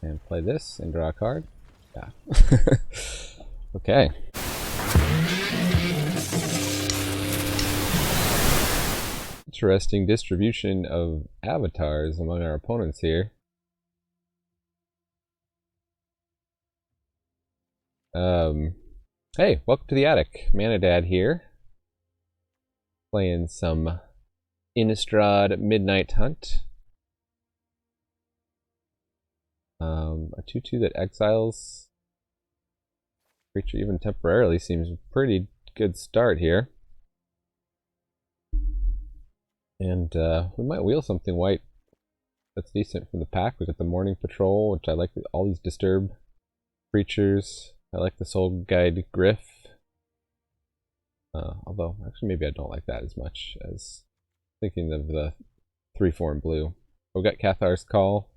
And play this and draw a card. Yeah. Okay. Interesting distribution of avatars among our opponents here. Hey, welcome to the attic. Manadad here. Playing some Innistrad Midnight Hunt. A 2/2 that exiles creature even temporarily seems a pretty good start here. And we might wheel something white that's decent from the pack. We got the Morning Patrol, which I like all these disturb creatures. I like the Soul Guide Griff. Although, actually, maybe I don't like that as much as thinking of the 3/4 in blue. We got Cathar's Call.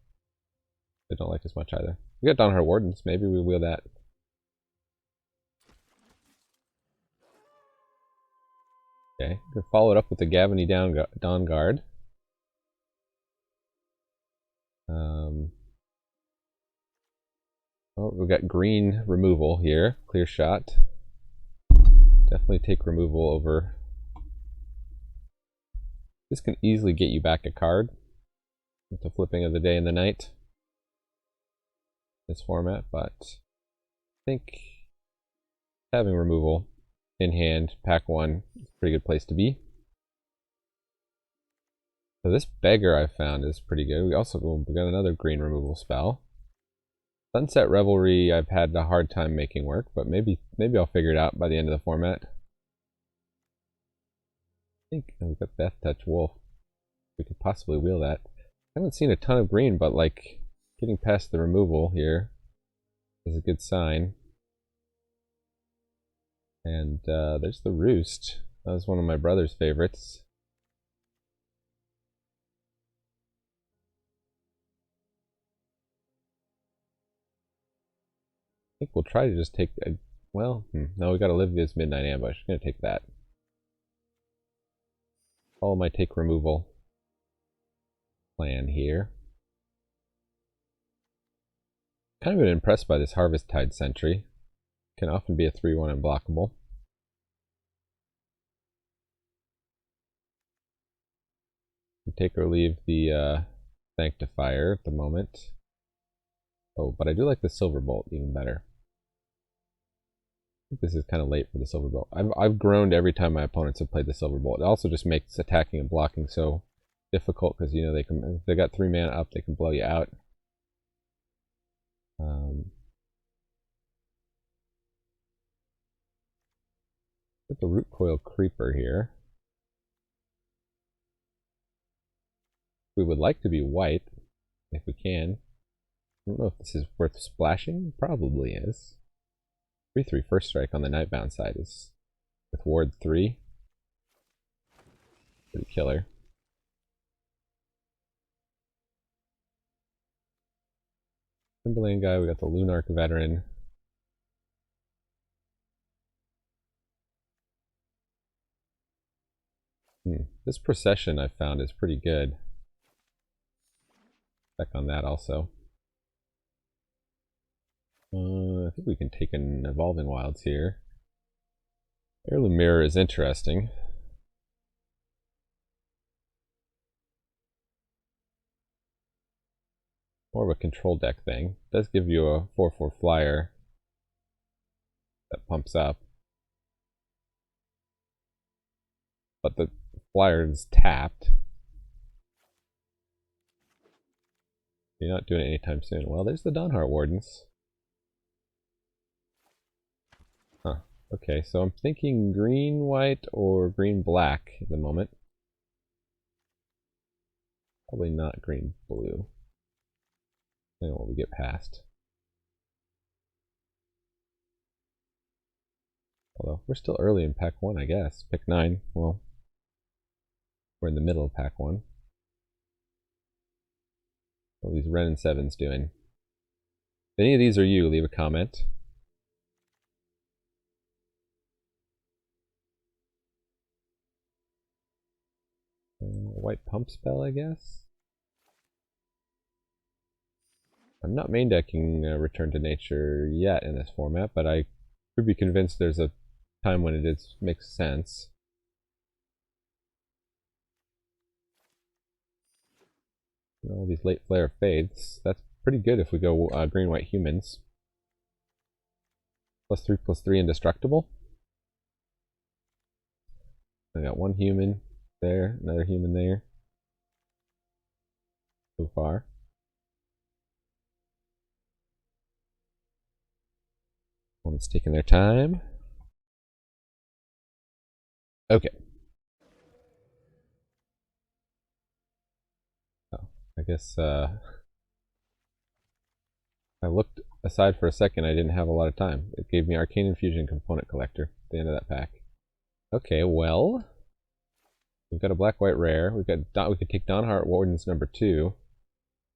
I don't like as much either. We got Dawnhart Wardens. Maybe we wheel that. Okay, we can follow it up with the Gavony Dawn Guard. Oh, we've got green removal here. Clear shot. Definitely take removal over. This can easily get you back a card with the flipping of the day and the night. This format, but I think having removal in hand, pack 1, is a pretty good place to be. So this beggar I found is pretty good. We got another green removal spell. Sunset Revelry I've had a hard time making work, but maybe I'll figure it out by the end of the format. I think we've got Death Touch Wolf. We could possibly wheel that. I haven't seen a ton of green, but like getting past the removal here is a good sign. And there's the Roost. That was one of my brother's favorites. I think we'll try to just take a, well, no, we got Olivia's Midnight Ambush. I'm gonna take that. Follow my take removal plan here. Kind of been impressed by this Harvest Tide Sentry. Can often be a 3/1 unblockable. Take or leave the Sanctifier at the moment. Oh, but I do like the Silverbolt even better. I think this is kind of late for the Silverbolt. I've groaned every time my opponents have played the Silverbolt. It also just makes attacking and blocking so difficult because you know if they got 3 mana up, they can blow you out. Put the Root Coil Creeper here. We would like to be white if we can. I don't know if this is worth splashing. Probably is. 3/3 first strike on the Nightbound side is with Ward 3. Pretty killer. Timberlane guy, we got the Lunarch Veteran. This Procession I found is pretty good. Check on that also. I think we can take an Evolving Wilds here. Heirloom Mirror is interesting. More of a control deck thing. It does give you a 4/4 flyer that pumps up. But the flyer is tapped. You're not doing it anytime soon. Well, there's the Dawnhart Wardens. Huh. Okay, so I'm thinking green-white or green-black at the moment. Probably not green-blue. I don't know what we get past. Although, we're still early in pack 1, I guess. Pick 9. Well, we're in the middle of pack 1. What are these Ren and 7s doing? If any of these are you, leave a comment. White Pump Spell, I guess? I'm not main decking Return to Nature yet in this format, but I could be convinced there's a time when it makes sense. All these late flare fades. That's pretty good if we go green-white humans. +3/+3 indestructible. I got one human there, another human there. So far. One's taking their time. Okay. Oh, I guess I looked aside for a second. I didn't have a lot of time. It gave me Arcane Infusion Component Collector at the end of that pack. Okay, well, we've got a black-white rare. We could take Dawnheart Warden's number 2.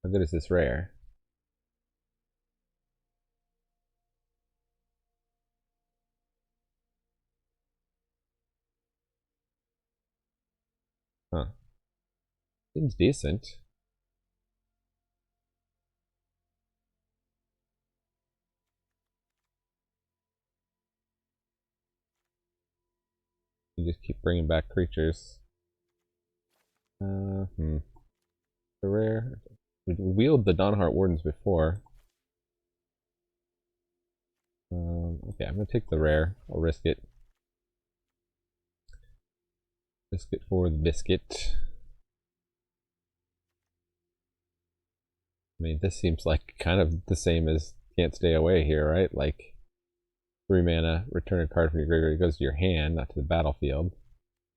How good is this rare? Huh. Seems decent. You just keep bringing back creatures. The rare. We wheeled the Dawnheart Wardens before. Okay, I'm gonna take the rare. I'll risk it. Risk it for the biscuit. I mean, this seems like kind of the same as Can't Stay Away here, right? Like 3 mana, return a card from your graveyard. It goes to your hand, not to the battlefield.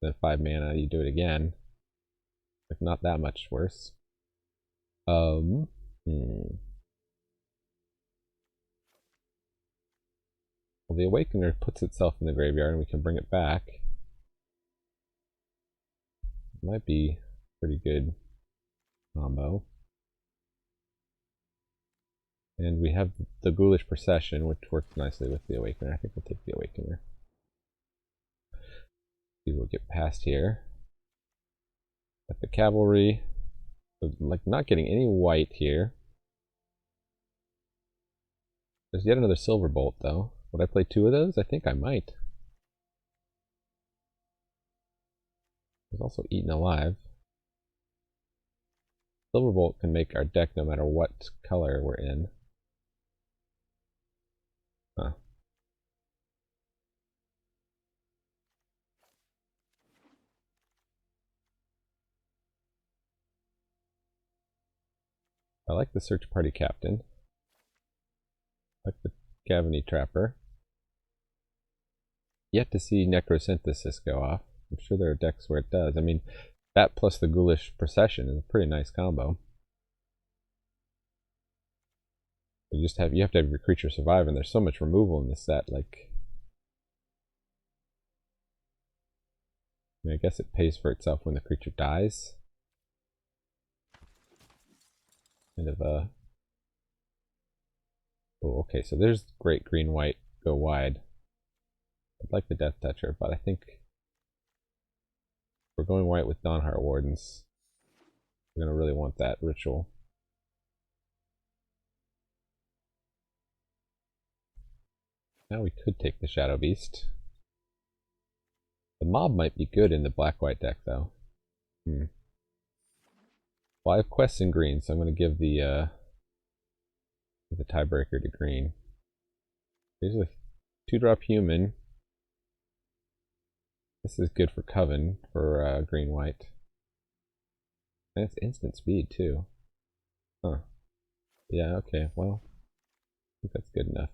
Then 5 mana, you do it again. Like not that much worse. Well, the Awakener puts itself in the graveyard and we can bring it back. It might be a pretty good combo. And we have the Ghoulish Procession, which works nicely with the Awakener. I think we'll take the Awakener. See what we'll get past here. Got the Cavalry. Like, not getting any white here. There's yet another Silver Bolt, though. Would I play 2 of those? I think I might. There's also Eaten Alive. Silver Bolt can make our deck no matter what color we're in. Huh. I like the Search Party Captain. I like the Cavity Trapper. Yet to see Necrosynthesis go off. I'm sure there are decks where it does. I mean, that plus the Ghoulish Procession is a pretty nice combo. You have to have your creature survive, and there's so much removal in this set. Like, I guess it pays for itself when the creature dies. Kind of a. Oh, okay. So there's great green white go wide. I'd like the Death Toucher, but I think we're going white with Dawnheart Wardens. We're gonna really want that ritual. Now we could take the Shadow Beast. The mob might be good in the black-white deck, though. Well, I have quests in green, so I'm going to give the tiebreaker to green. Here's a 2-drop human. This is good for Coven, for green-white. And it's instant speed, too. Huh. Yeah, okay, well, I think that's good enough.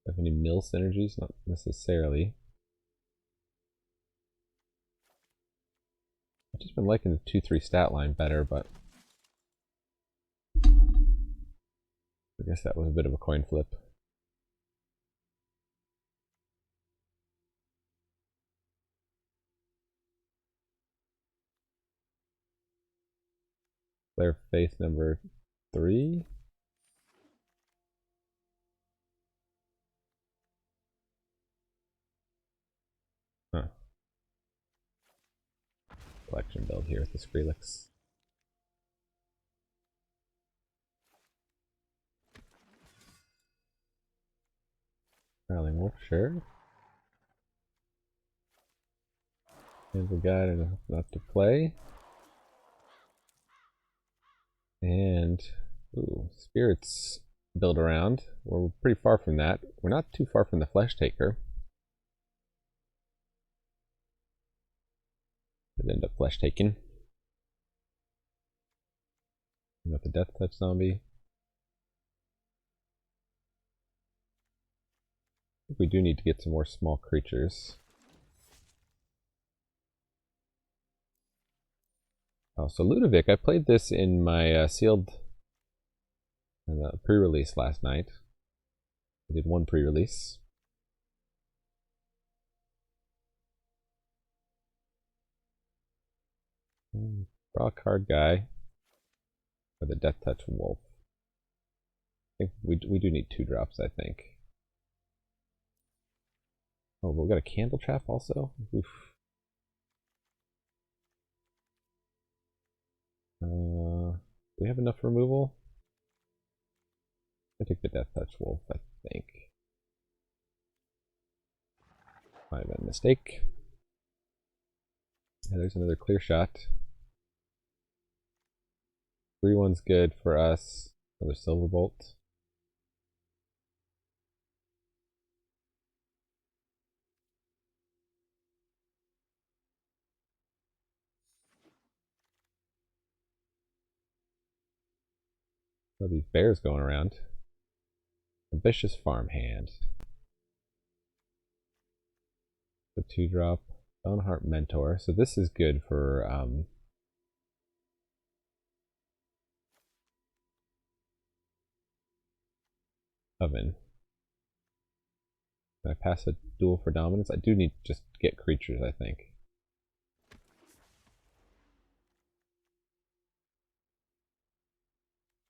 Have any mill synergies? Not necessarily. I've just been liking the 2-3 stat line better, but I guess that was a bit of a coin flip. Flare Faith number 3. collection build here with the Skrillex. Prowling Wolf, sure. And we got enough to play. And, ooh, Spirits build around. We're pretty far from that. We're not too far from the Flesh Taker. Could end up Flesh Taking. We got the Death Touch Zombie. I think we do need to get some more small creatures. Oh, so Ludovic, I played this in my sealed pre-release last night. I did one pre-release. Draw a card guy for the Death Touch Wolf. I think we do need 2 drops, I think. Oh, but we got a Candle Trap also? Oof. Do we have enough removal? I take the Death Touch Wolf, I think. Might have been a mistake. Yeah, there's another clear shot. 3-1's good for us. Another Silverbolt. Oh, these bears going around. Ambitious Farmhand. The 2-drop. Stoneheart Mentor. So this is good for Coven. Can I pass a duel for dominance? I do need to just get creatures, I think.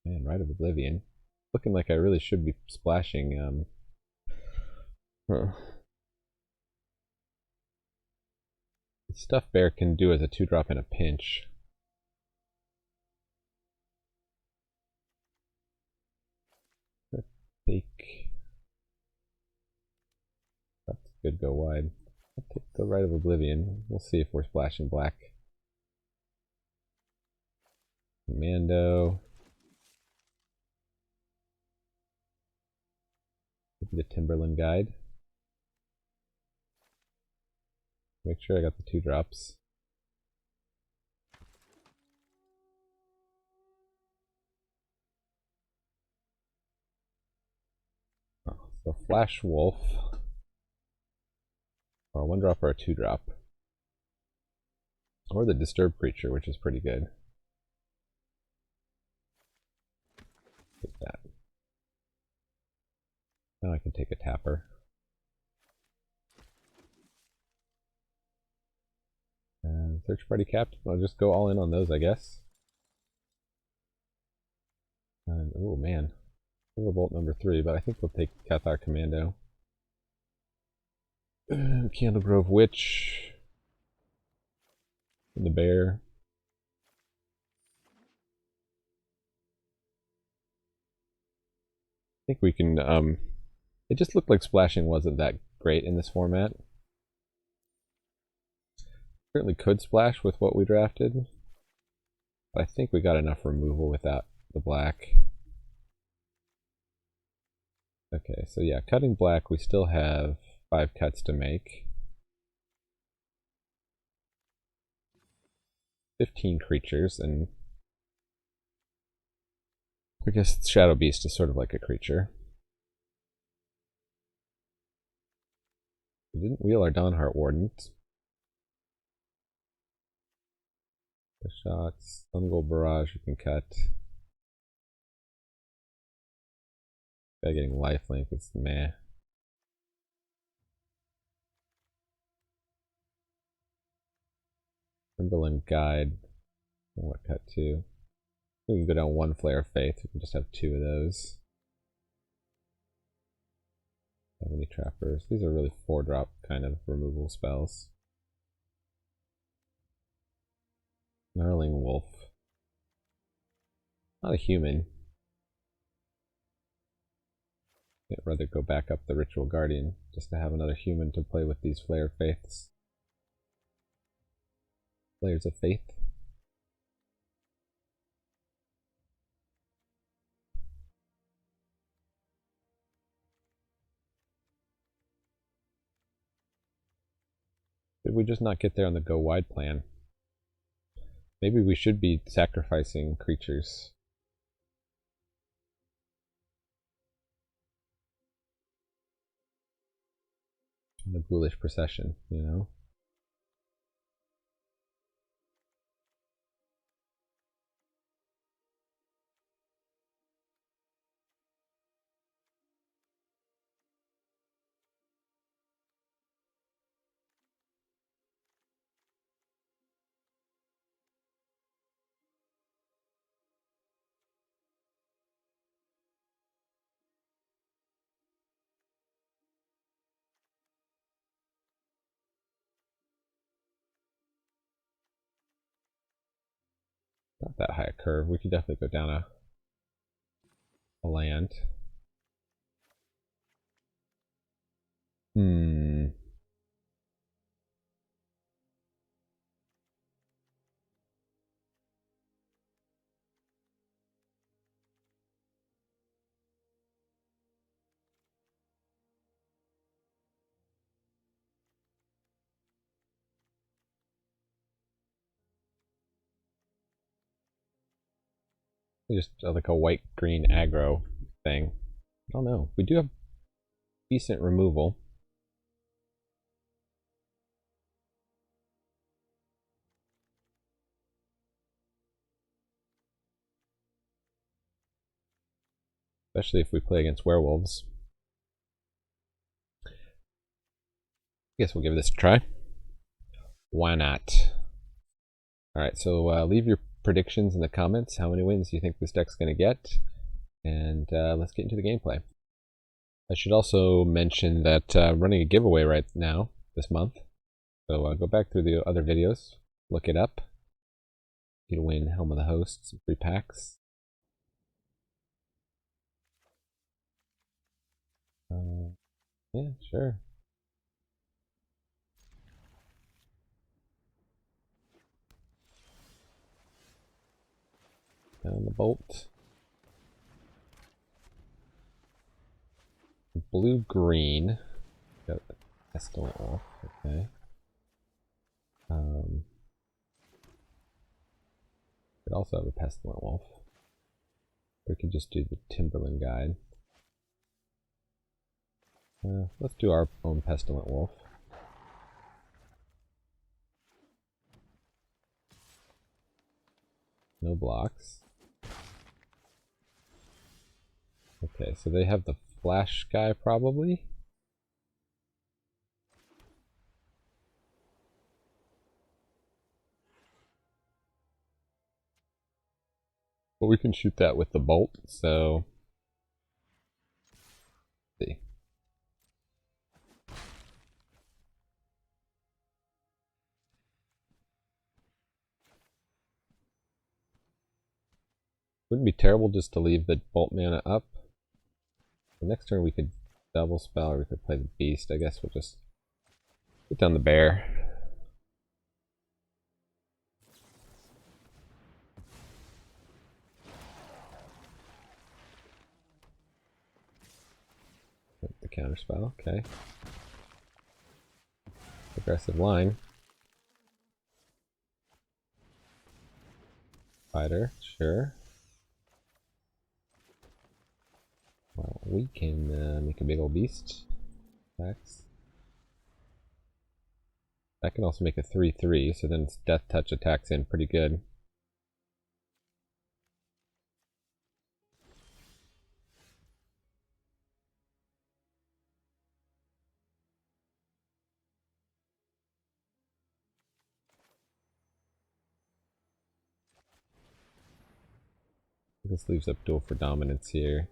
Man, Rite of Oblivion. Looking like I really should be splashing stuff bear can do as a 2-drop in a pinch. Let's take. That's good, go wide. I'll take the Rite of Oblivion. We'll see if we're splashing black. Commando. The Timberland Guide. Make sure I got the 2 drops. Oh, so Flash Wolf. Or a 1-drop or a 2-drop. Or the Disturbed Creature, which is pretty good. Take that. Now I can take a tapper. And Search Party Captain. I'll just go all in on those, I guess. And, oh man. Silverbolt number 3, but I think we'll take Cathar Commando. Candlegrove Witch. And the bear. I think we can, it just looked like splashing wasn't that great in this format. Certainly could splash with what we drafted. But I think we got enough removal without the black. Okay, so yeah, cutting black, we still have 5 cuts to make. 15 creatures, and I guess Shadow Beast is sort of like a creature. We didn't wheel our Dawnheart Wardens. The shots, Sungold Barrage you can cut. Guy getting lifelink, it's meh. Timberland Guide, what cut 2? We can go down 1 Flare of Faith, we can just have 2 of those. Have any trappers? These are really 4-drop kind of removal spells. Gnarling wolf. Not a human. I'd rather go back up the Ritual Guardian just to have another human to play with these Flare Faiths. Flares of Faith. Did we just not get there on the go wide plan? Maybe we should be sacrificing creatures. In the ghoulish procession, you know? Not that high a curve. We could definitely go down a land. Just like a white-green aggro thing. I don't know. We do have decent removal. Especially if we play against werewolves. I guess we'll give this a try. Why not? Alright, so leave your predictions in the comments. How many wins do you think this deck's going to get? And let's get into the gameplay. I should also mention that I'm running a giveaway right now, this month. So go back through the other videos, look it up. You can win Helm of the Host, some free packs. Yeah, sure. Down the bolt. Blue-green. Got the Pestilent Wolf, okay. Could also have a Pestilent Wolf. We could just do the Timberland Guide. Let's do our own Pestilent Wolf. No blocks. Okay, so they have the Flash guy probably. But we can shoot that with the bolt, so let's see. Wouldn't be terrible just to leave the bolt mana up. The next turn we could double spell or we could play the beast. I guess we'll just put down the bear. The counter spell, okay. Aggressive line. Fighter, sure. Well, we can make a big old beast. Attacks. That can also make a 3/3, so then its Death Touch attacks in pretty good. This leaves up Duel for Dominance here.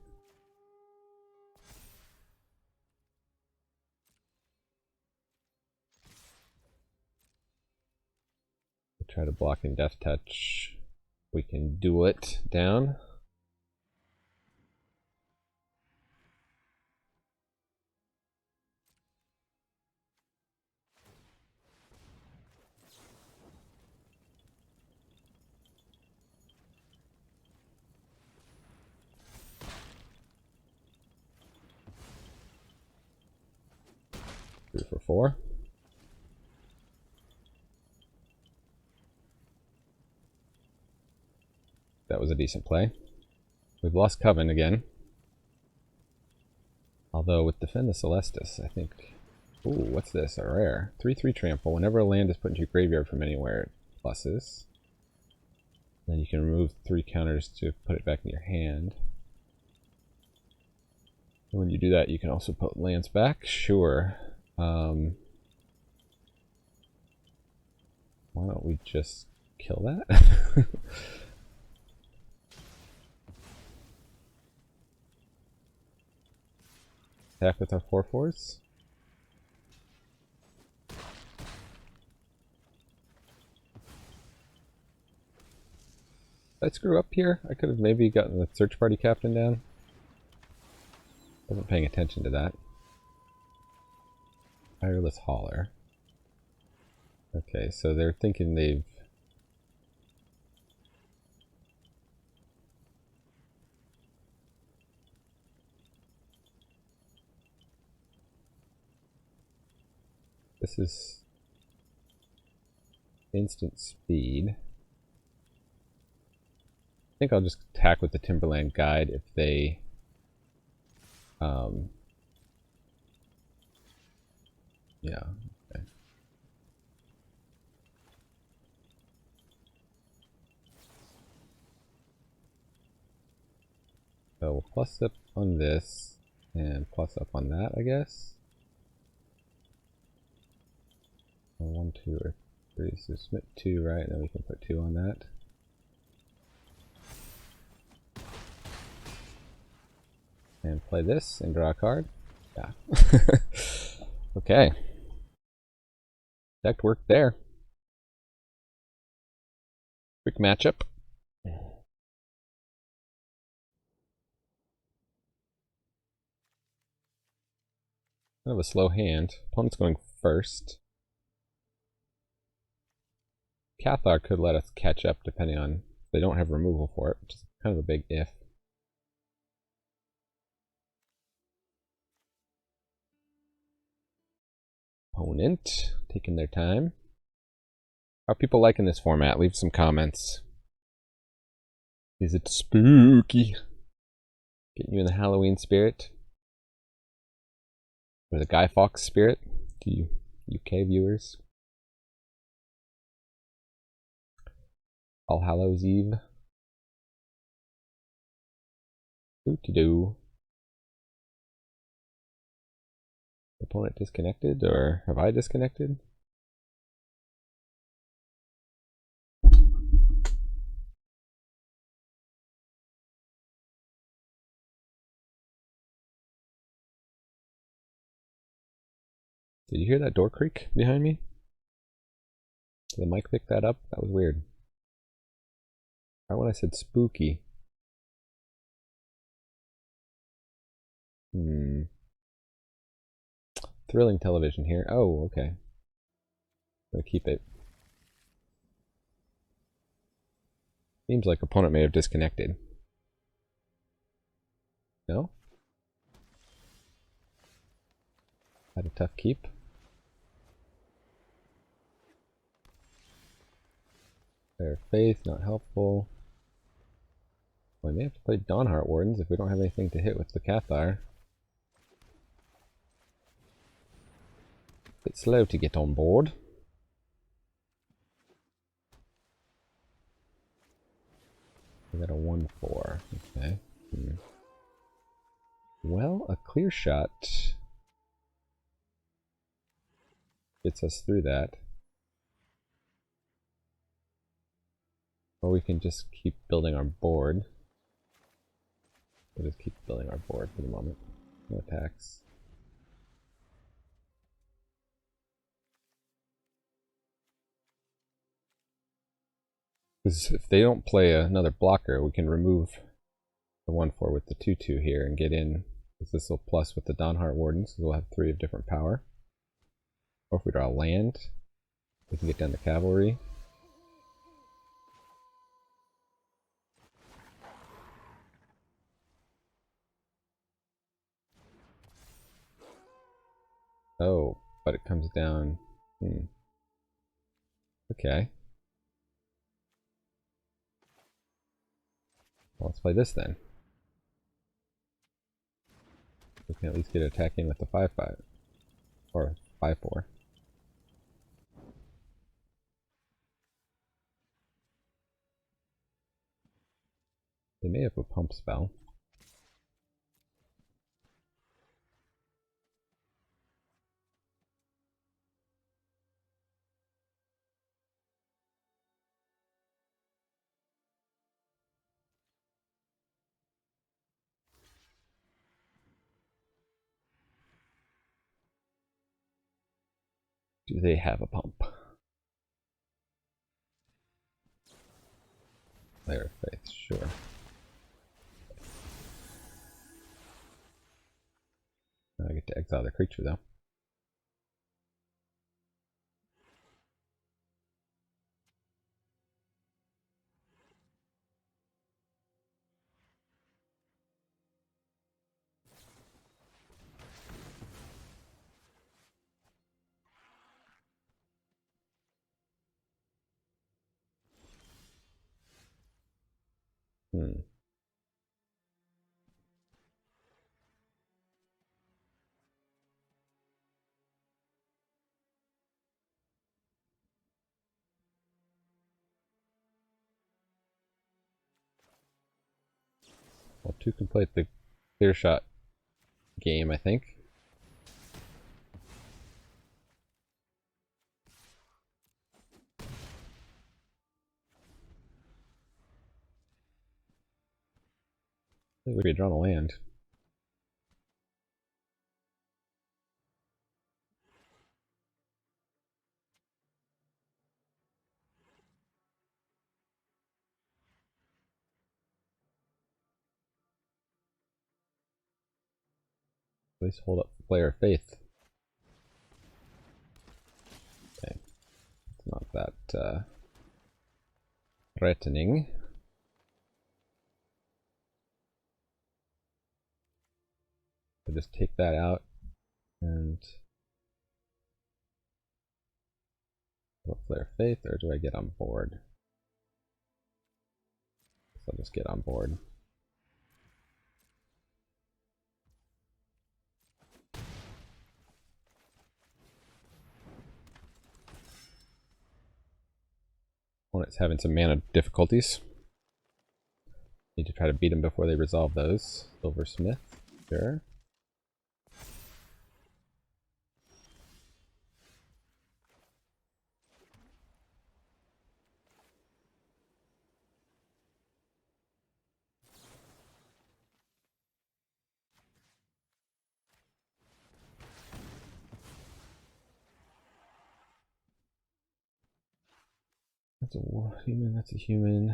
try to block in Death Touch. We can duel it down. Three for 4. That was a decent play. We've lost Coven again. Although with Defend the Celestus, I think... Ooh, what's this? A rare. 3/3 trample. Whenever a land is put into your graveyard from anywhere, it pluses. Then you can remove 3 counters to put it back in your hand. And when you do that, you can also put lands back. Sure. Why don't we just kill that? Attack with our 4/4s. Did I screw up here? I could have maybe gotten the search party captain down. Wasn't paying attention to that. Tireless Hauler. Okay, so they're thinking they've... This is instant speed. I think I'll just attack with the Timberland Guide if they yeah, okay. So we'll plus up on this and plus up on that, I guess. 1, 2, or 3. So submit 2, right? And then we can put 2 on that. And play this and draw a card. Yeah. Okay. Deck worked there. Quick matchup. Kind of a slow hand. Opponent's going first. Cathar could let us catch up depending on if they don't have removal for it, which is kind of a big if. Opponent taking their time. How are people liking this format? Leave some comments. Is it spooky? Getting you in the Halloween spirit? Or the Guy Fawkes spirit? To you UK viewers? All Hallows Eve. Doo-to-doo. Opponent disconnected, or have I disconnected? Did you hear that door creak behind me? Did the mic pick that up? That was weird. Right when I said spooky. Thrilling television here. Oh, okay. I'm gonna keep it. Seems like opponent may have disconnected. No? Had a tough keep. Fair Faith, not helpful. Well, we may have to play Dawnheart Wardens if we don't have anything to hit with the Cathar. Bit slow to get on board. We got a 1/4. Okay. Well, a clear shot gets us through that. Or we can just keep building our board. We'll just keep building our board for the moment. No attacks. Because if they don't play another blocker, we can remove the 1/4 with the 2/2 here and get in. Because this will plus with the Dawnheart Wardens, so we'll have 3 of different power. Or if we draw land, we can get down the cavalry. Oh, but it comes down. Okay. Well, let's play this then. We can at least get attacking with the 5/5. Or 5/4. They may have a pump spell. Do they have a pump? Layer of Faith, sure. I get to exile the creature though. Well, 2 can play the clear shot game, I think. I think we'd be drawn a land. At least hold up the Player of Faith. Okay. It's not that threatening. So just take that out and what Player of Faith, or do I get on board? So I'll just get on board. Opponent's having some mana difficulties. Need to try to beat them before they resolve those. Silversmith, sure. That's a human, that's a human.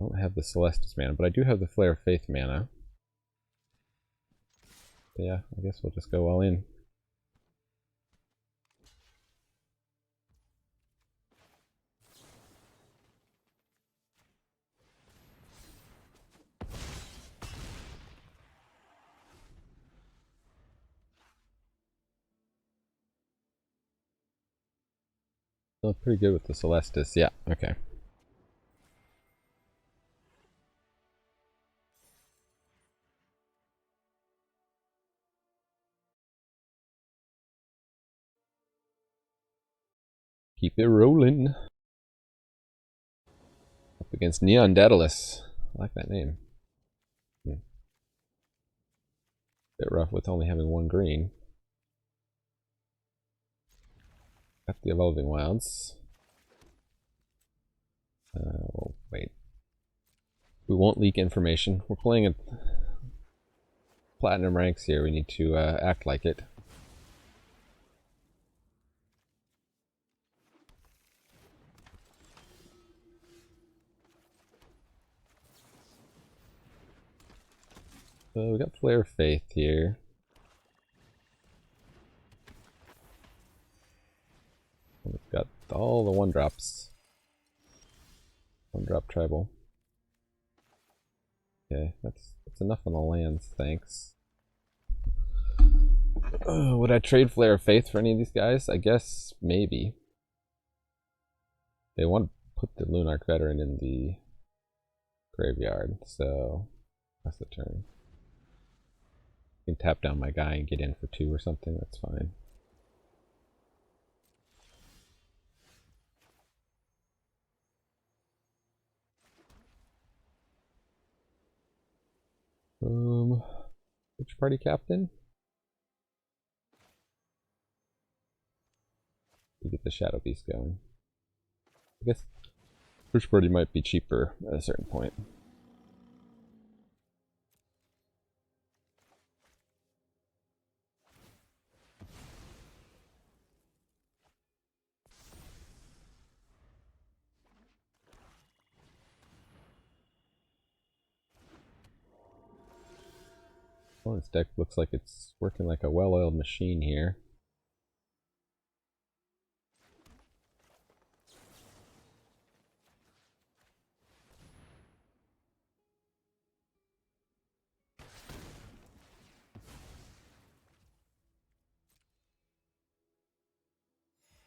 I don't have the Celestus mana, but I do have the Flare of Faith mana. But yeah, I guess we'll just go all in. Feeling pretty good with the Celestus, yeah, okay. Keep it rolling. Up against Neon Daedalus. I like that name. Bit rough with only having 1 green. Got the Evolving Wilds. Oh, wait. We won't leak information. We're playing platinum ranks here. We need to act like it. So we got Flare of Faith here. We've got all the 1-drops. 1-drop tribal. Okay, that's enough on the lands, thanks. Would I trade Flare of Faith for any of these guys? I guess maybe. They want to put the Lunarch Veteran in the graveyard, so that's the turn. You can tap down my guy and get in for 2 or something, that's fine. Which party captain? To get the Shadow Beast going. I guess Search Party might be cheaper at a certain point. Well, this deck looks like it's working like a well-oiled machine here.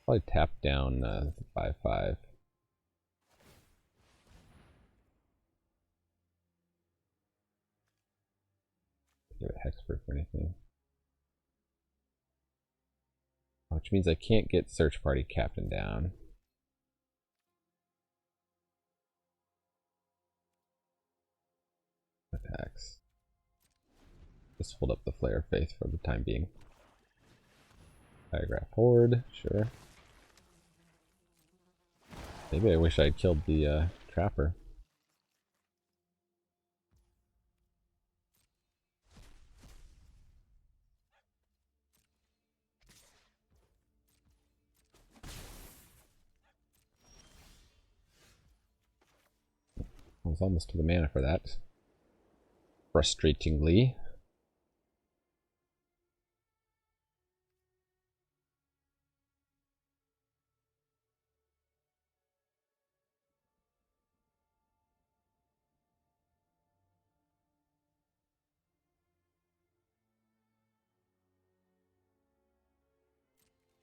Probably tap down the 5/5. Give it hexproof or anything. Which means I can't get Search Party Captain down. Attacks. Just hold up the Flare of Faith for the time being. Diagraph Horde, sure. Maybe I wish I had killed the Trapper. I was almost to the mana for that. Frustratingly.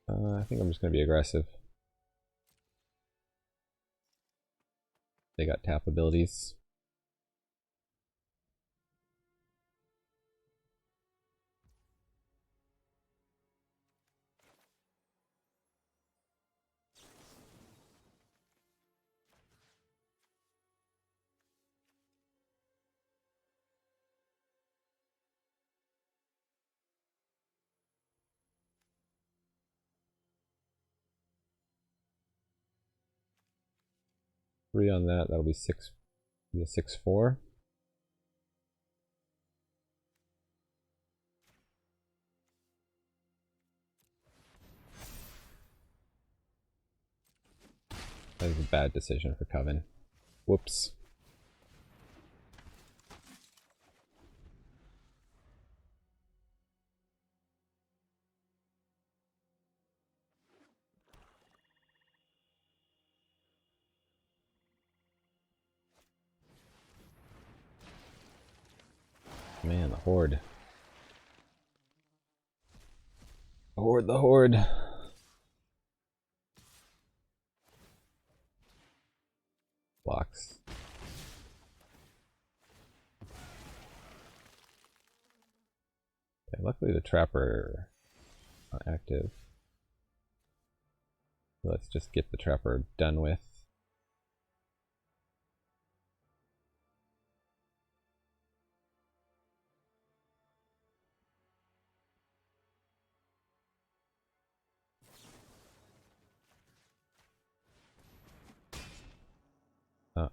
I think I'm just going to be aggressive. They got tap abilities. Three on that, that'll be 6. Be a 6/4. That was a bad decision for Coven. Whoops. Man, the Horde. The Horde. Blocks. Okay, luckily the Trapper not active. Let's just get the Trapper done with.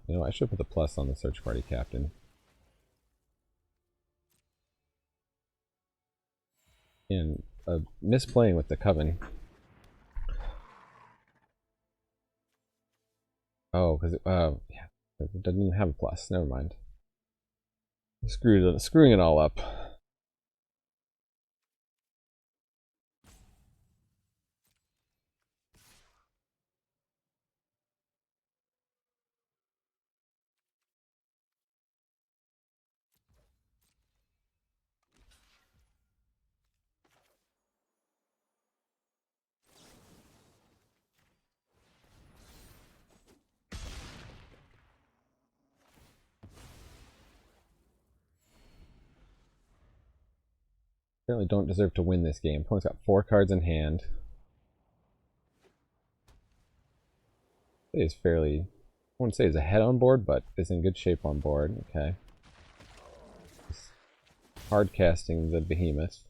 You know, I should put the plus on the Search Party Captain. And misplaying with the Coven. Oh, because yeah, it doesn't even have a plus. Never mind. Screwing it all up. Apparently don't deserve to win this game. Opponent's got 4 cards in hand. It is fairly, I wouldn't say is ahead on board, but is in good shape on board. Okay. Hard casting the behemoth.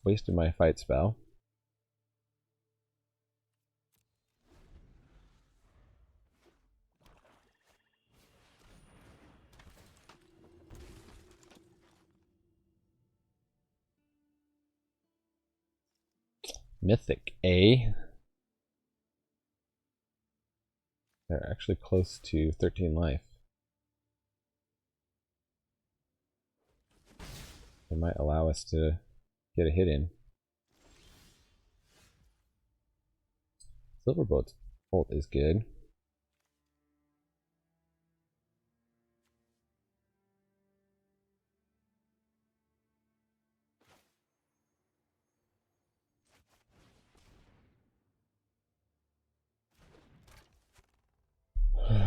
Wasted my fight spell. Mythic, eh? They're actually close to 13 life. They might allow us to get a hit in. Silverbolt's bolt is good.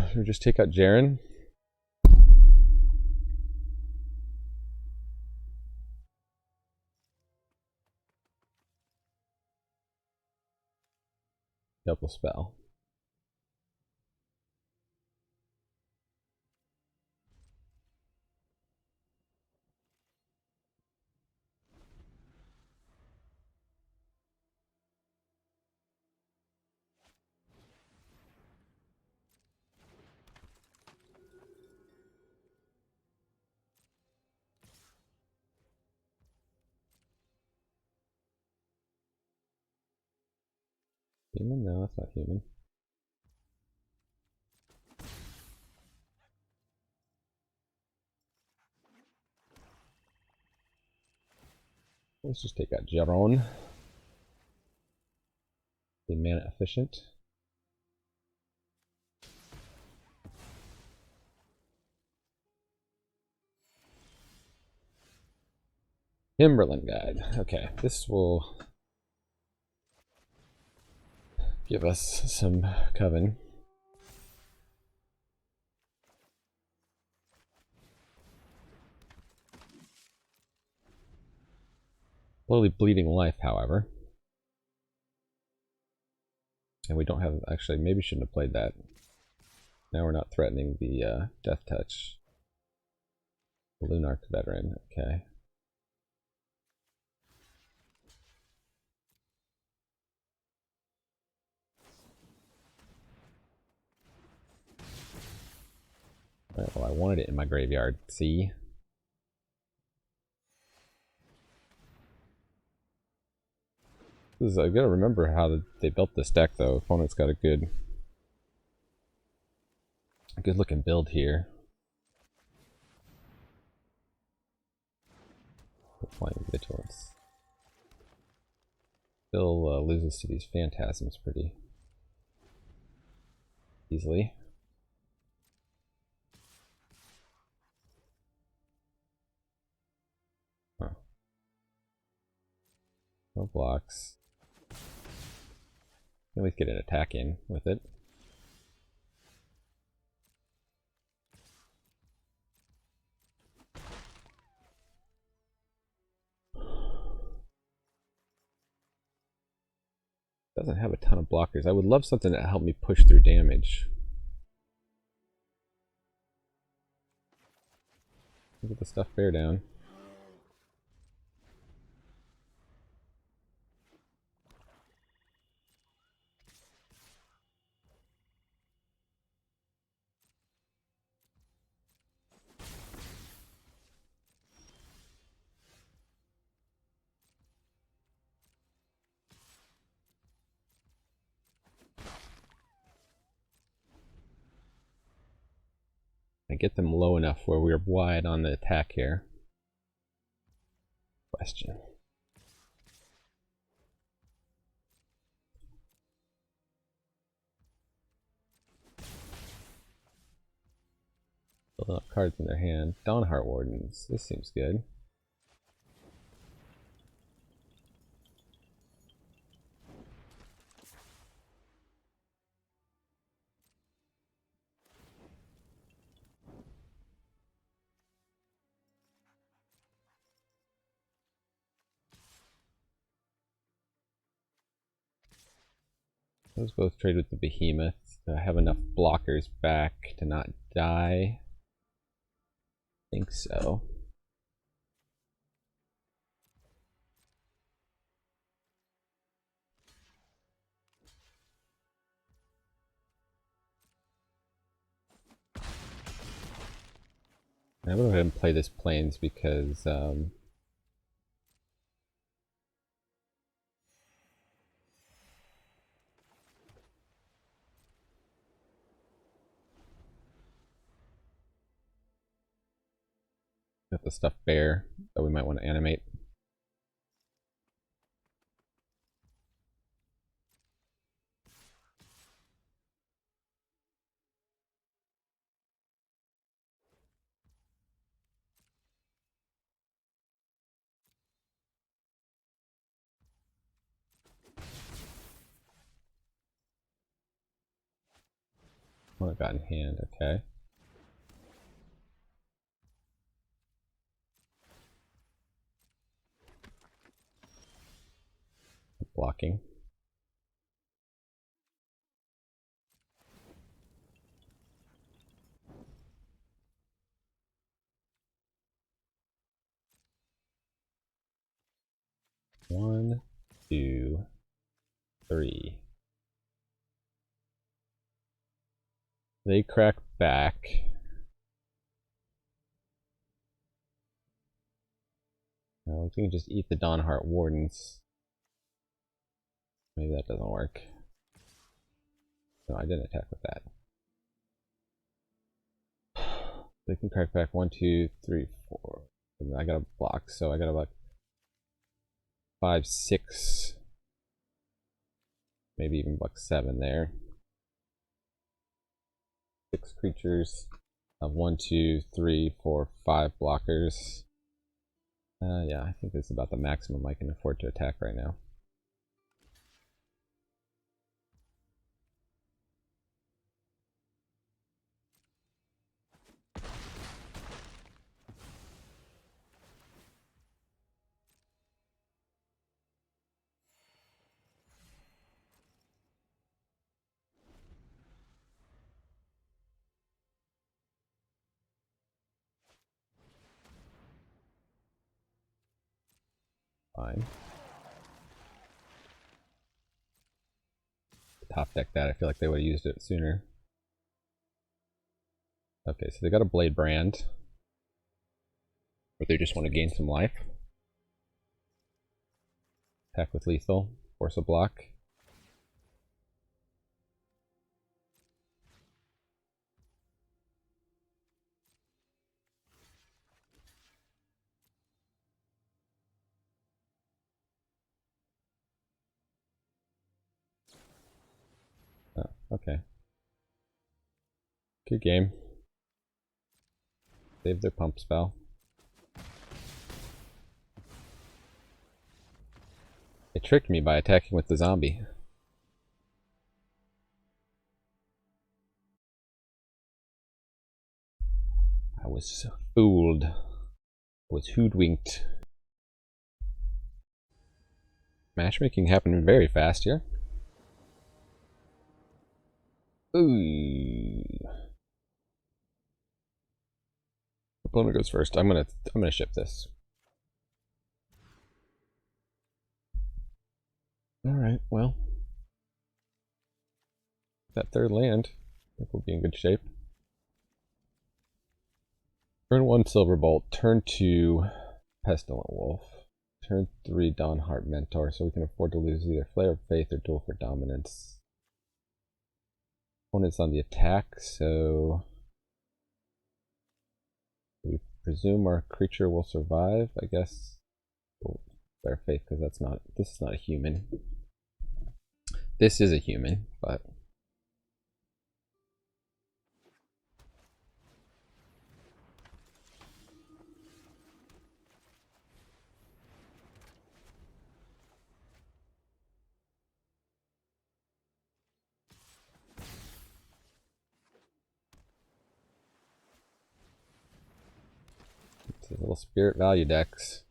Should we just take out Jaren? Double spell. Human? No, that's not human. Let's just take out Jaron. Be mana efficient. Timberland Guide. Okay, this will give us some Coven. Slowly bleeding life, however. And we don't have, actually, maybe shouldn't have played that. Now we're not threatening the Death Touch. The Lunarch Veteran, okay. Alright, well I wanted it in my graveyard, see? I gotta remember how they built this deck though. Opponent's got a good looking build here. Applying Vigilance. Still loses to these Phantasms pretty easily. Huh. No blocks. At least get an attack in with it. Doesn't have a ton of blockers. I would love something that helped me push through damage. Look at the stuff bear down. I get them low enough where we're wide on the attack here. Question. Building up cards in their hand. Dawnheart Wardens. This seems good. Those both trade with the Behemoth. I have enough blockers back to not die. I think so. I'm gonna go ahead and play this Plains because got the stuff bare that we might want to animate. What I got in hand, okay. Blocking. One, two, three. They crack back. Now we can just eat the Dawnheart Wardens. Maybe that doesn't work. No, I didn't attack with that. They can crack back 1, 2, 3, 4. And I got a block, so I got about 5, 6. Maybe even block 7 there. 6 creatures of 1, 2, 3, 4, 5 blockers. Yeah, I think this is about the maximum I can afford to attack right now. Fine. Top deck that. I feel like they would have used it sooner. Okay, so they got a Blade Brand. Or they just want to gain some life. Attack with lethal. Force a block. Oh, okay. Good game. Save their pump spell. They tricked me by attacking with the zombie. I was fooled. I was hoodwinked. Matchmaking happened very fast here. Ooh. Opponent goes first. I'm gonna ship this. Alright, well. That third land, I think we'll be in good shape. Turn 1 Silverbolt, turn 2 Pestilent Wolf, turn 3 Dawnheart Mentor, so we can afford to lose either Flare of Faith or Duel for Dominance. Opponent's on the attack, so Presume our creature will survive, I guess. We'll bear faith, because this is not a human. This is a human, but it's a little spirit value decks.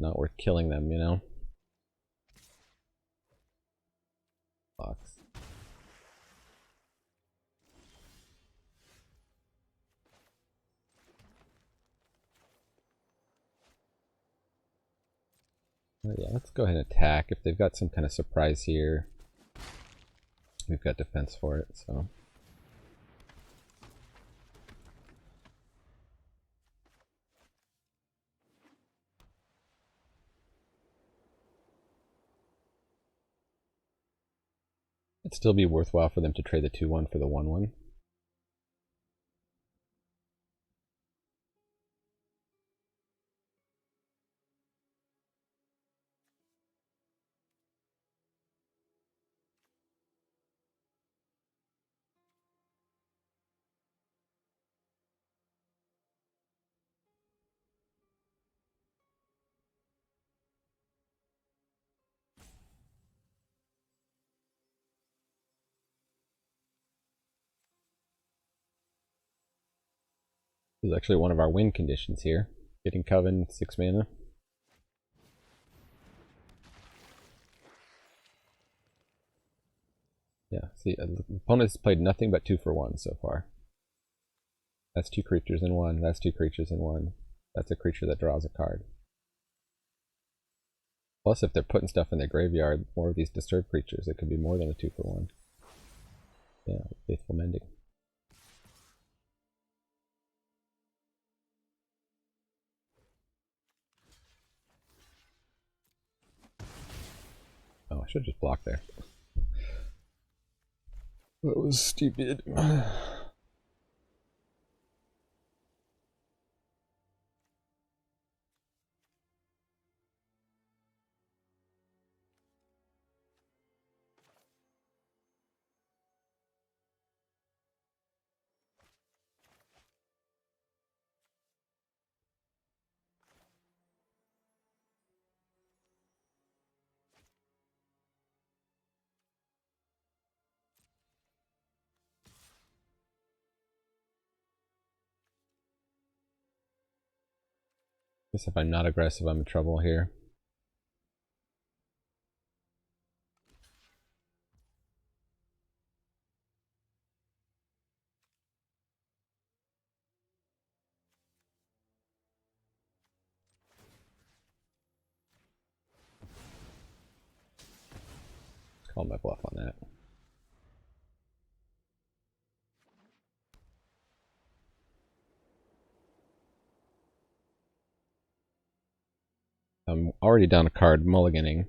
Not worth killing them, you know? Box. Yeah, let's go ahead and attack. If they've got some kind of surprise here, we've got defense for it, so. It'd still be worthwhile for them to trade the 2/1 for the 1/1. This is actually one of our win conditions here. Getting Coven, 6 mana. Yeah, see, the opponent's played nothing but 2 for 1 so far. That's 2 creatures in 1, that's 2 creatures in 1. That's a creature that draws a card. Plus, if they're putting stuff in their graveyard, more of these disturbed creatures, it could be more than a 2 for 1. Yeah, Faithful Mending. Oh, I should have just blocked there. That was stupid. Guess if I'm not aggressive, I'm in trouble here. Call my bluff on that. I'm already down a card, mulliganing.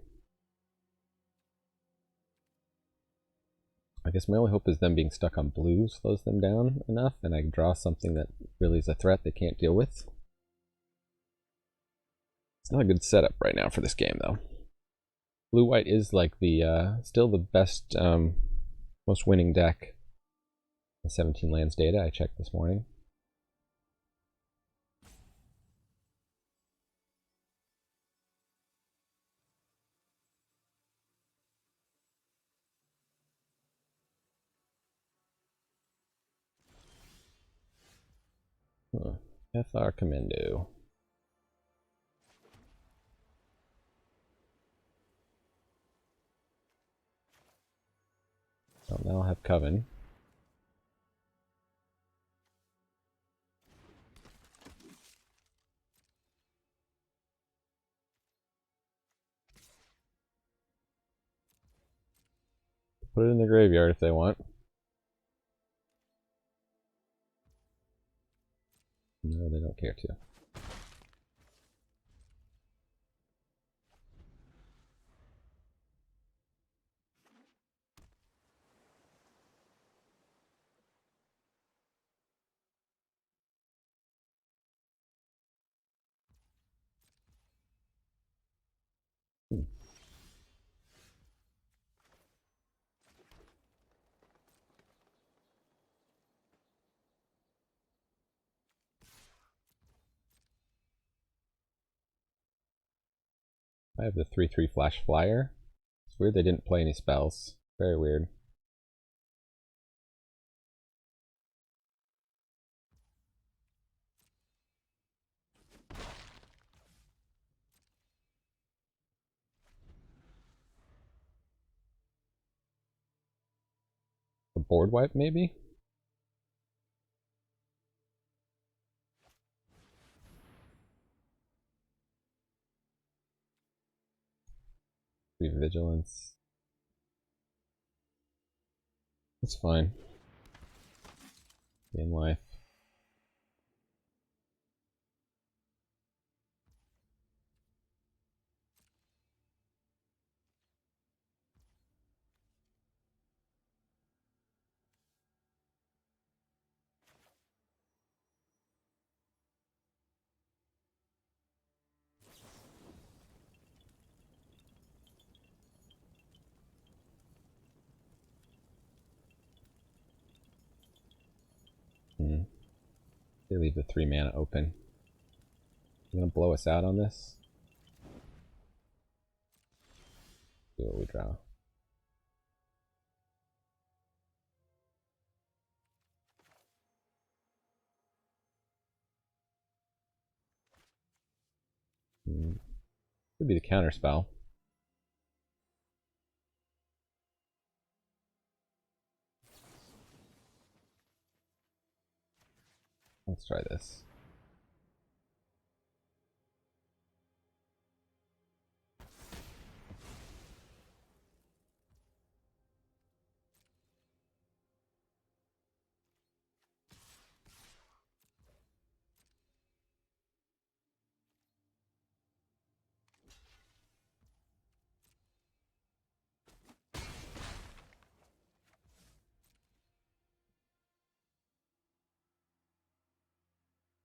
I guess my only hope is them being stuck on blue slows them down enough, and I can draw something that really is a threat they can't deal with. It's not a good setup right now for this game, though. Blue-white is like the still the best, most winning deck. The 17 lands data I checked this morning. FR Commando. Well, now I'll have Coven. Put it in the graveyard if they want. No, they don't care to. I have the 3/3 flash flyer. It's weird they didn't play any spells. Very weird. A board wipe, maybe? Vigilance. That's fine. In life. They leave the 3 mana open. You gonna blow us out on this? See what we draw. Could be the counter spell. Let's try this.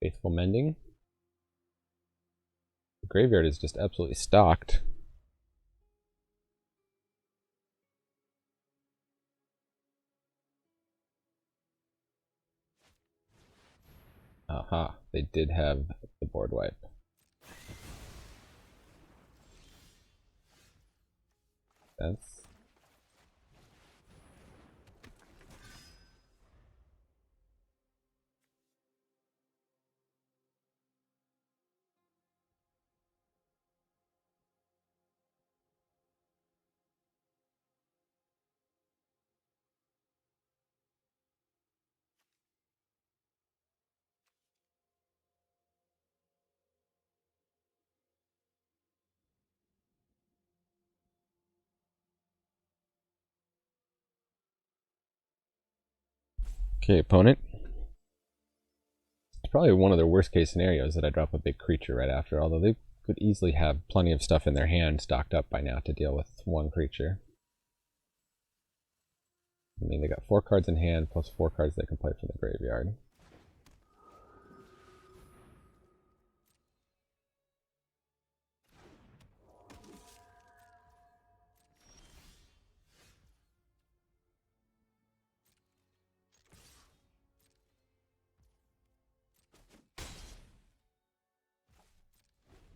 Faithful Mending. The graveyard is just absolutely stocked. Aha, they did have the board wipe. That's okay, opponent. It's probably one of their worst case scenarios that I drop a big creature right after, although they could easily have plenty of stuff in their hand stocked up by now to deal with one creature. I mean, they got 4 cards in hand plus 4 cards they can play from the graveyard.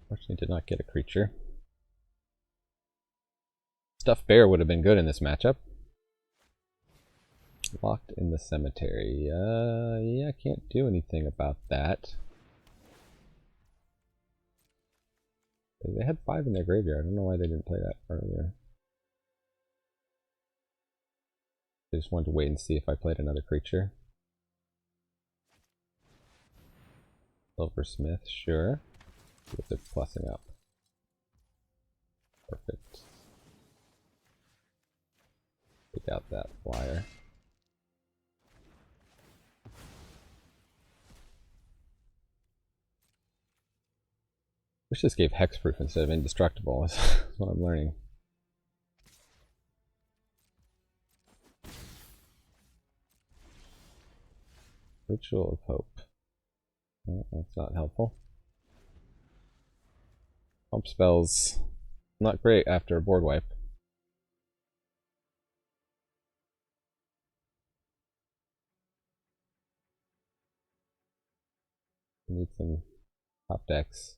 Fortunately, did not get a creature. Stuffed Bear would have been good in this matchup. Locked in the Cemetery. Yeah, can't do anything about that. They had 5 in their graveyard. I don't know why they didn't play that earlier. They just wanted to wait and see if I played another creature. Silversmith, sure. With it plussing up. Perfect. Take out that flyer. Wish this gave hexproof instead of indestructible. That's what I'm learning. Ritual of Hope. Oh, that's not helpful. Pump spells, not great after a board wipe. Need some top decks.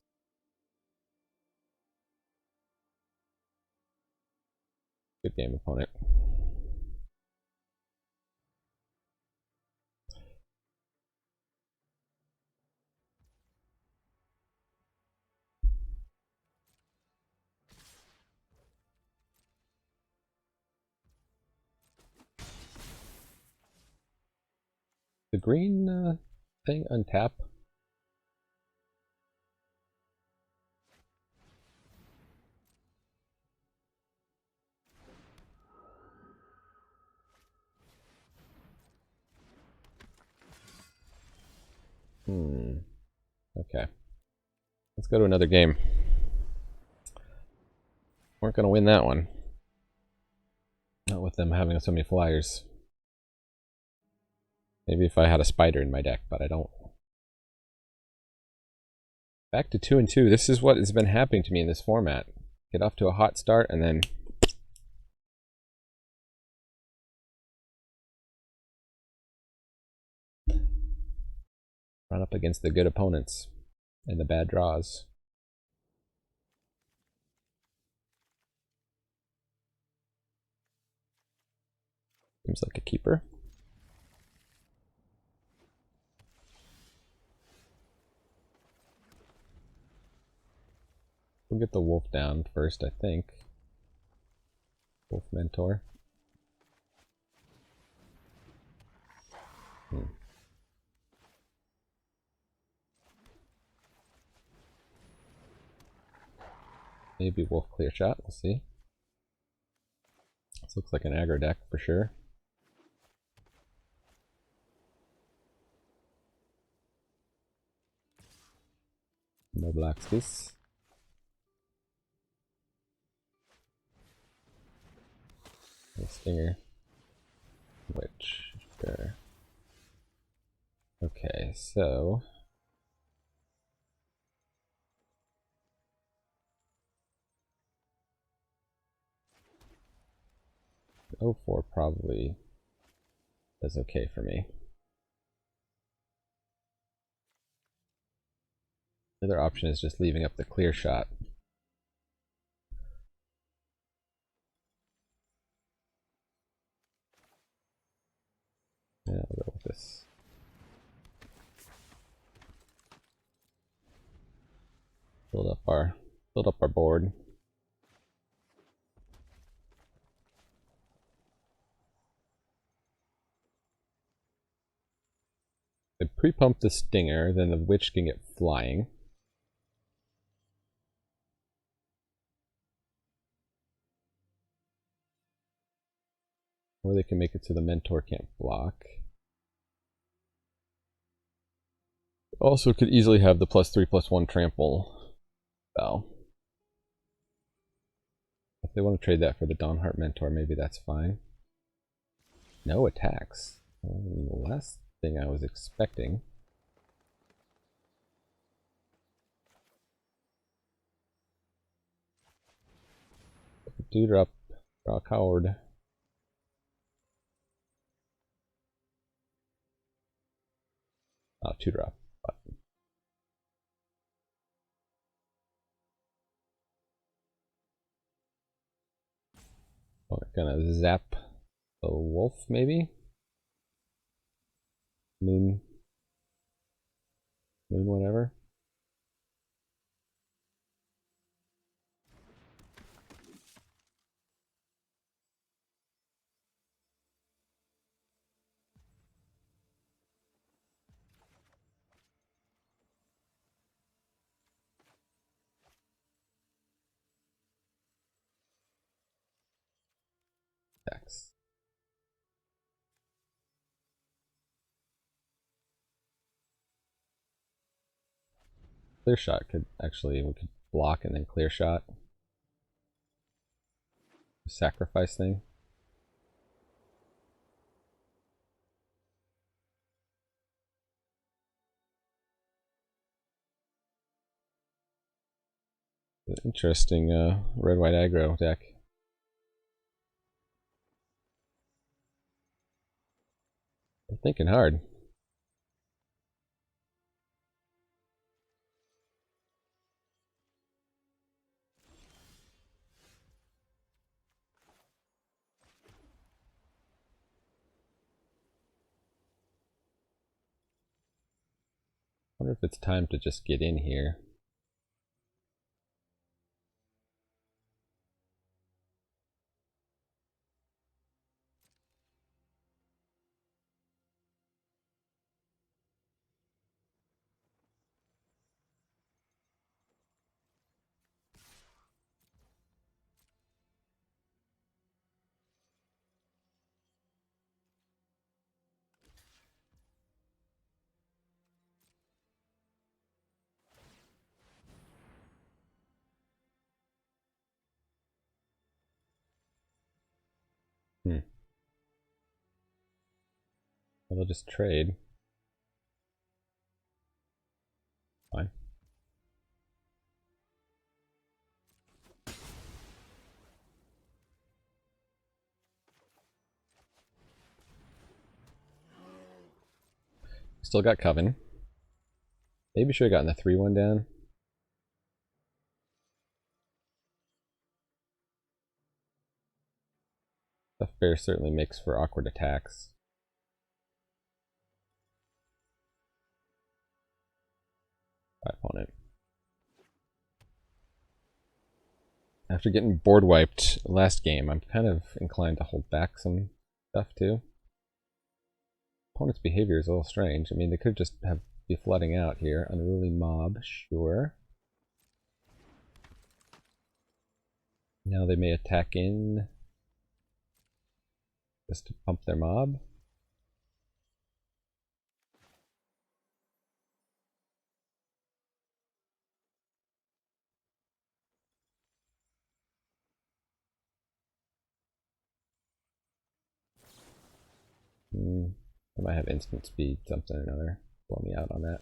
Good game, opponent. The green thing untap. Okay. Let's go to another game. Weren't going to win that one. Not with them having so many flyers. Maybe if I had a spider in my deck, but I don't. Back to 2-2. This is what has been happening to me in this format. Get off to a hot start and then run up against the good opponents and the bad draws. Seems like a keeper. We'll get the wolf down first, I think. Wolf mentor. Maybe wolf clear shot, we'll see. This looks like an aggro deck for sure. No blocks this. A stinger. Which, sure. Okay, so. O4 probably is okay for me. The other option is just leaving up the clear shot. Yeah, I'll go with this. Build up our board. I pre-pump the stinger, then the witch can get flying. Or they can make it so the mentor can't block. Also could easily have the +3/+1 trample spell. If they want to trade that for the Dawnheart mentor, maybe that's fine. No attacks. The last thing I was expecting. Dewdrop, draw a coward. Oh, 2-drop. Oh, gonna zap the wolf, maybe? Moon whatever. Attacks. Clear shot could actually, we could block and then clear shot. Sacrifice thing. Interesting red-white aggro deck. I'm thinking hard. Wonder if it's time to just get in here. We'll just trade. Fine. Still got Coven. Maybe should have gotten the 3-1 down. The bear certainly makes for awkward attacks. By opponent. After getting board wiped last game, I'm kind of inclined to hold back some stuff too. Opponent's behavior is a little strange. I mean, they could just be flooding out here. Unruly mob, sure. Now they may attack in just to pump their mob. I might have instant speed, something or another. Blow me out on that.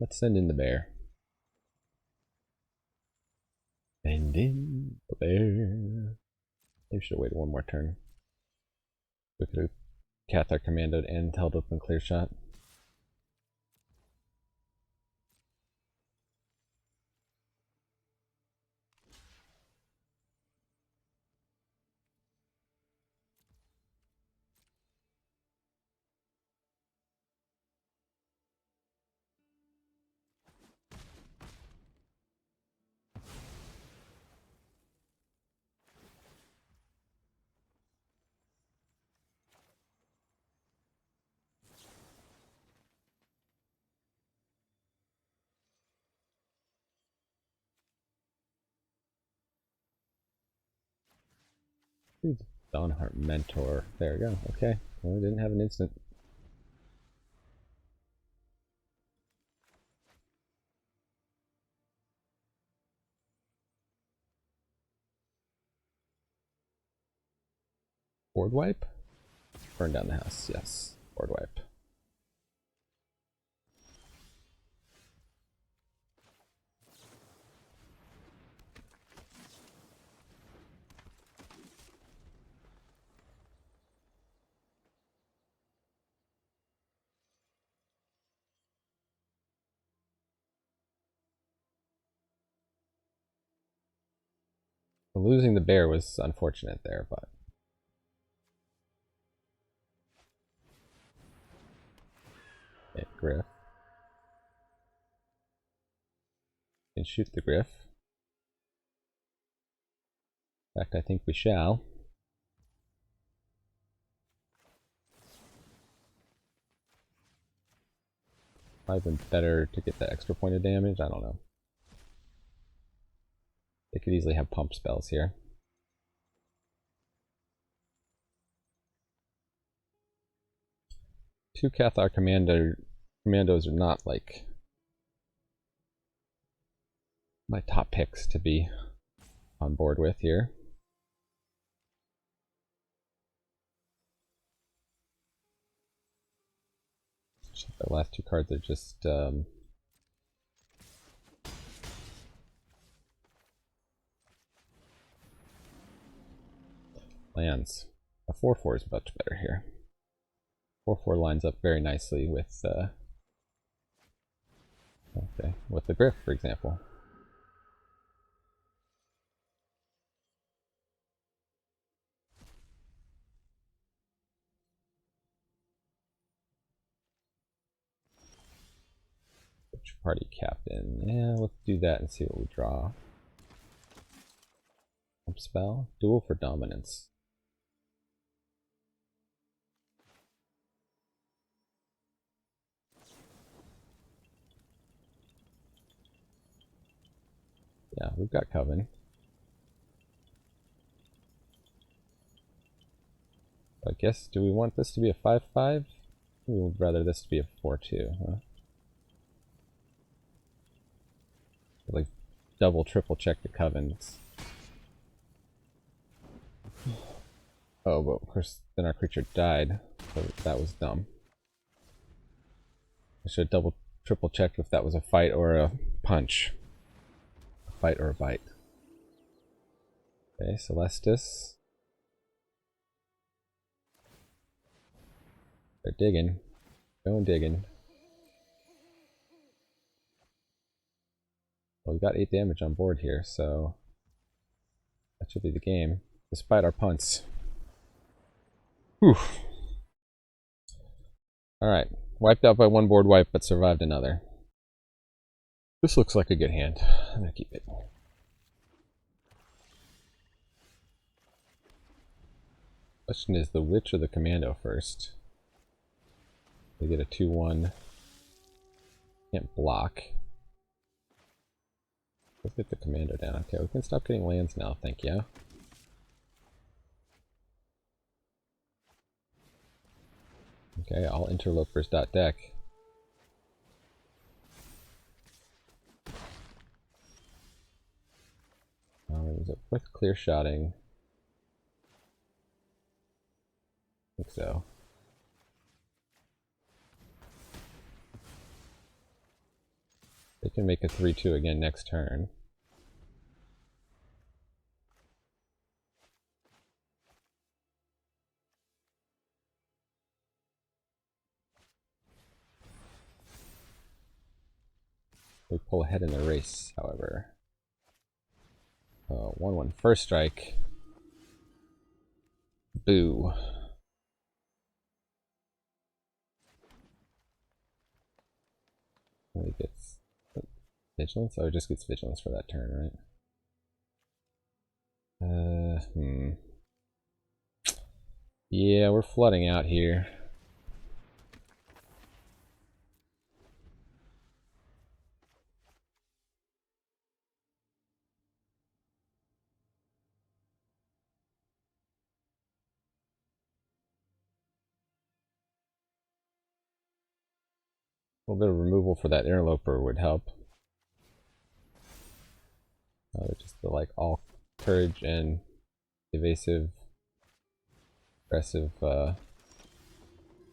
Let's send in the bear. Send in the bear. Maybe should have waited one more turn. We could have Cathar commandoed and held open clear shot. Dawnheart Mentor. There we go. Okay. Well, we didn't have an instant. Board wipe? Burn down the house. Yes. Board wipe. Losing the bear was unfortunate there, but okay, Griff. Can shoot the Griff. In fact, I think we shall. Might have been better to get that extra point of damage. I don't know. They could easily have pump spells here. Two Cathar commandos are not like my top picks to be on board with here. The last two cards are just lands. A 4/4 is much better here. 4/4 lines up very nicely with Okay, with the Griff, for example. Which party captain? Yeah, let's do that and see what we draw. Spell? Duel for dominance. Yeah, we've got Coven. I guess, do we want this to be a 5/5? We would rather this to be a 4/2, huh? Like, double, triple check the Covens. Oh, but of course, then our creature died, so that was dumb. I should have double, triple checked if that was a fight or a punch. A fight or a bite. Okay, Celestus. They're digging. Going digging. Well, we got 8 damage on board here, so that should be the game, despite our punts. Whew. Alright, wiped out by one board wipe, but survived another. This looks like a good hand. I'm gonna keep it. Question is the Witch or the Commando first? They get a 2/1. Can't block. Let's get the Commando down. Okay, we can stop getting lands now, thank you. Okay, all interlopers deck. Is it worth clear shotting? I think so. They can make a 3/2 again next turn. We pull ahead in the race, however. 1/1 first strike. Boo. Only gets vigilance? Oh, it just gets vigilance for that turn, right? Yeah, we're flooding out here. A little bit of removal for that interloper would help. Just the like all courage and evasive, aggressive,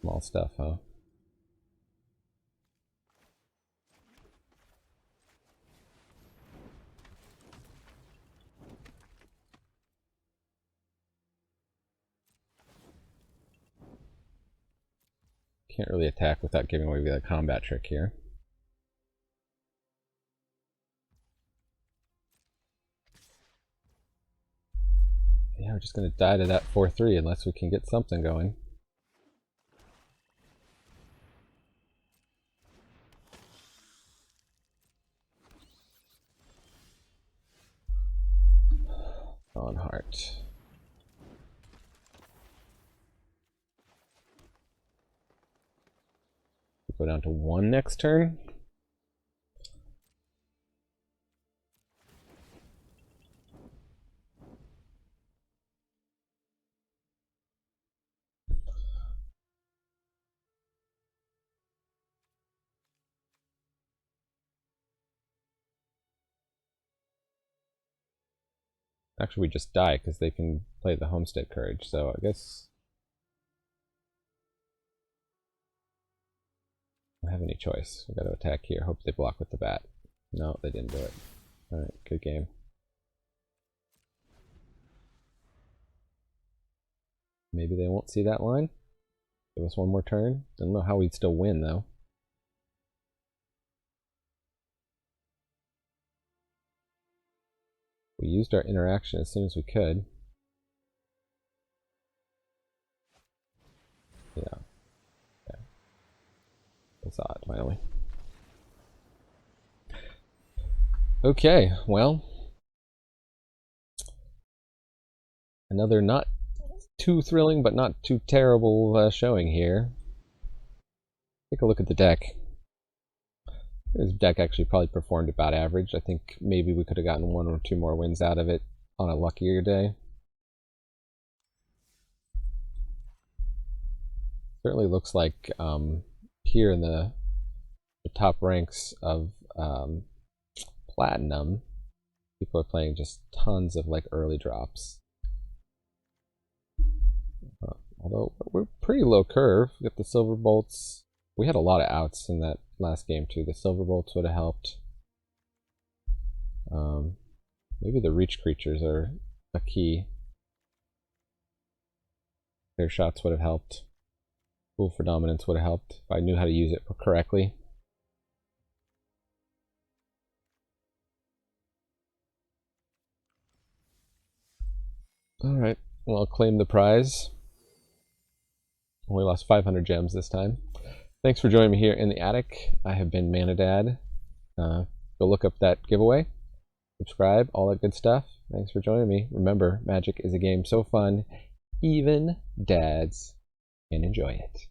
small stuff, huh? Can't really attack without giving away the combat trick here. Yeah, we're just gonna die to that 4/3 unless we can get something going. On heart. Go down to 1 next turn. Actually, we just die because they can play the Homestead Courage, so I guess I don't have any choice. We gotta attack here. Hope they block with the bat. No, they didn't do it. Alright, good game. Maybe they won't see that line. Give us one more turn. Don't know how we'd still win, though. We used our interaction as soon as we could. Yeah. I saw it finally. Okay, well, another not too thrilling but not too terrible showing here. Take a look at the deck. This deck actually probably performed about average. I think maybe we could have gotten 1 or 2 more wins out of it on a luckier day. Certainly looks like here in the top ranks of Platinum, people are playing just tons of like early drops. Although we're pretty low curve. We got the Silver Bolts. We had a lot of outs in that last game too. The Silver Bolts would have helped. Maybe the reach creatures are a key. Their shots would have helped. Pool for Dominance would have helped if I knew how to use it correctly. Alright, well, I'll claim the prize. Only lost 500 gems this time. Thanks for joining me here in the attic. I have been Manadad. Go look up that giveaway. Subscribe, all that good stuff. Thanks for joining me. Remember, Magic is a game so fun, even dads can enjoy it.